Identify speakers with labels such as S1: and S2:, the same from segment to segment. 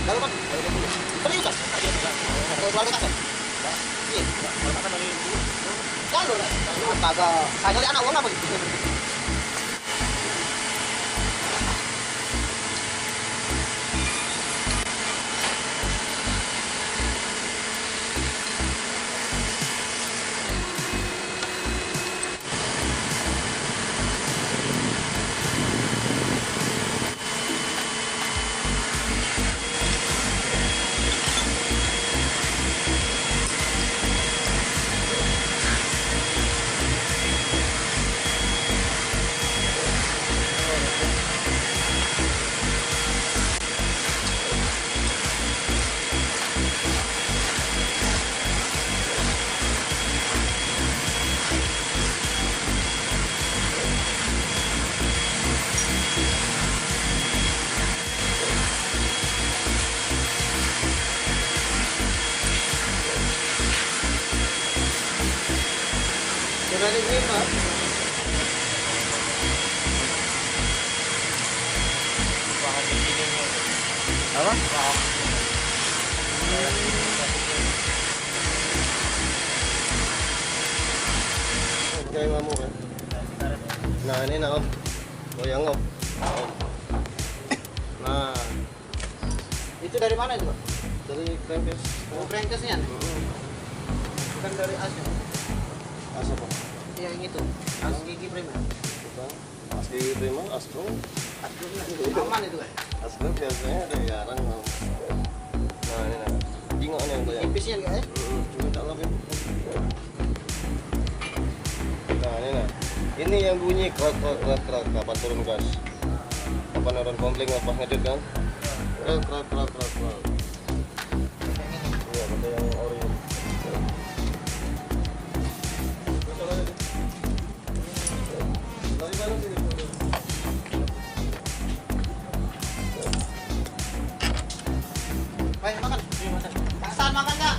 S1: Kalau kan seriusan. Kalau keluarga kasar. Iya. Kalau lah. Kagak. Saya nyari anak uang apa gitu. Sudah diterima. Apa? Kayak mamu kan. Nah ini nah om, goyang om. Nah, itu dari mana itu Pak? Dari crankcase. Oh crankcase-nya? Bukan dari asnya. As apa? Yang itu, as gigi prima. Bukan, as gigi prima, astro. Astro aman itu kan? Astro biasanya ada jarang om. Nah ini nah, jingok nih yang goyang. Tipisnya enggak ya? Cuma tak lebih. Nah ini nah, ini yang bunyi krak kapan turun gas, kapan orang kompling apa ngedit kan? Krak. Iya, pakai yang ori. Dari mana sini? Baik makan. Hasan makan nggak?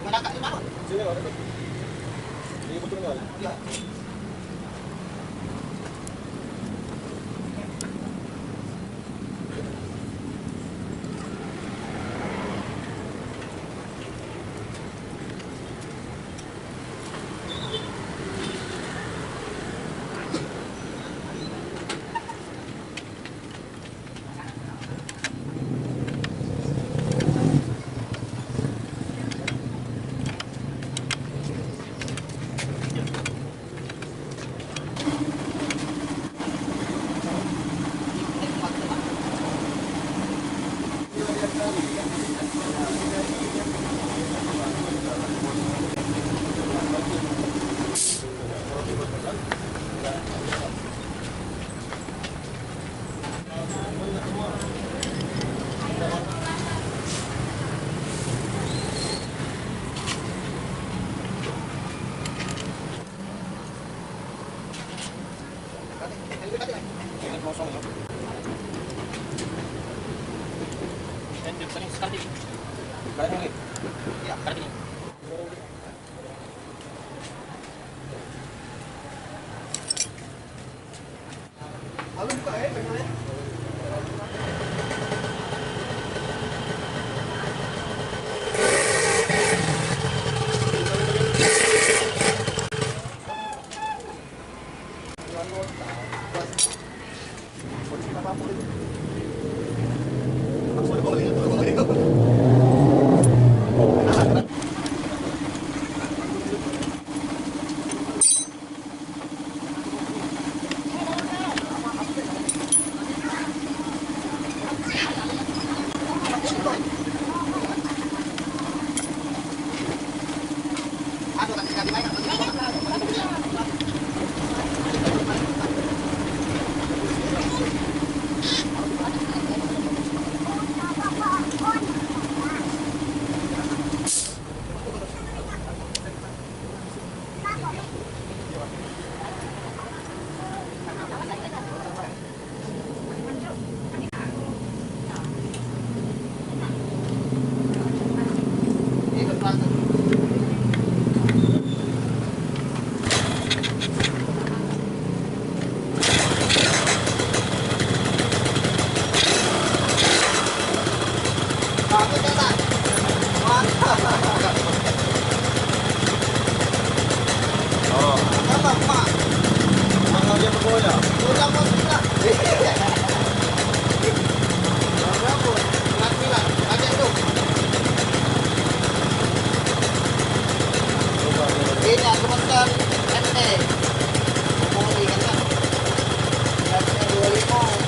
S1: Makanan. Sini ada. Ini betul nggak? Iya. Sekali ini. Ya, sekali ini. Halo buka ya, pengennya. Ini aku pesan NT. Mau ikan kan? Harganya 25.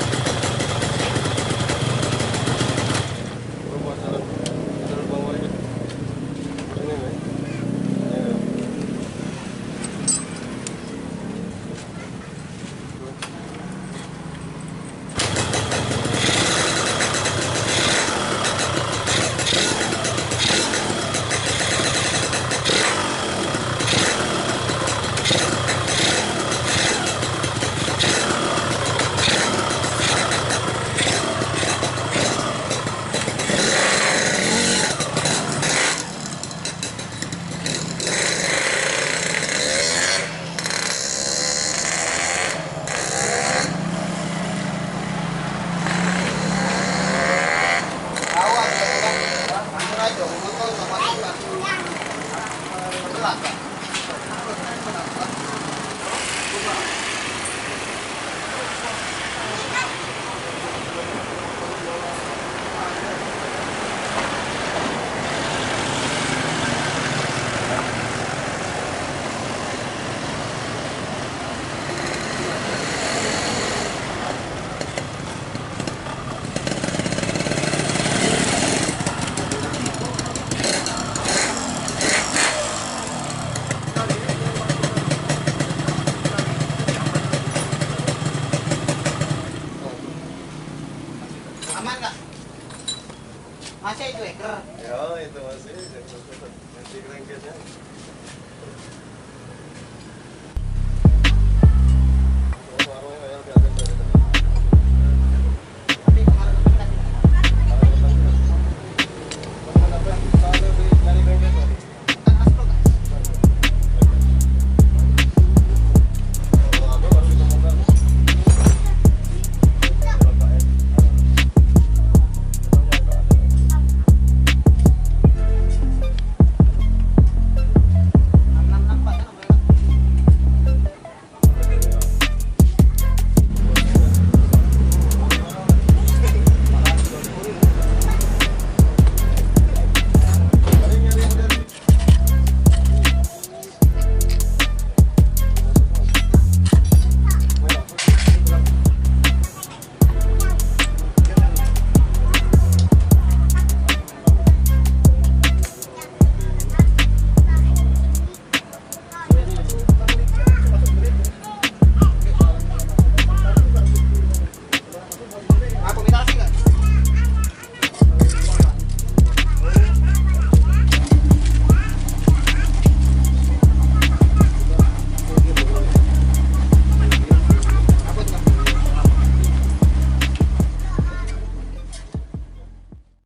S1: Aman nggak? Masih itu eker?
S2: Ya itu masih crankcase-nya.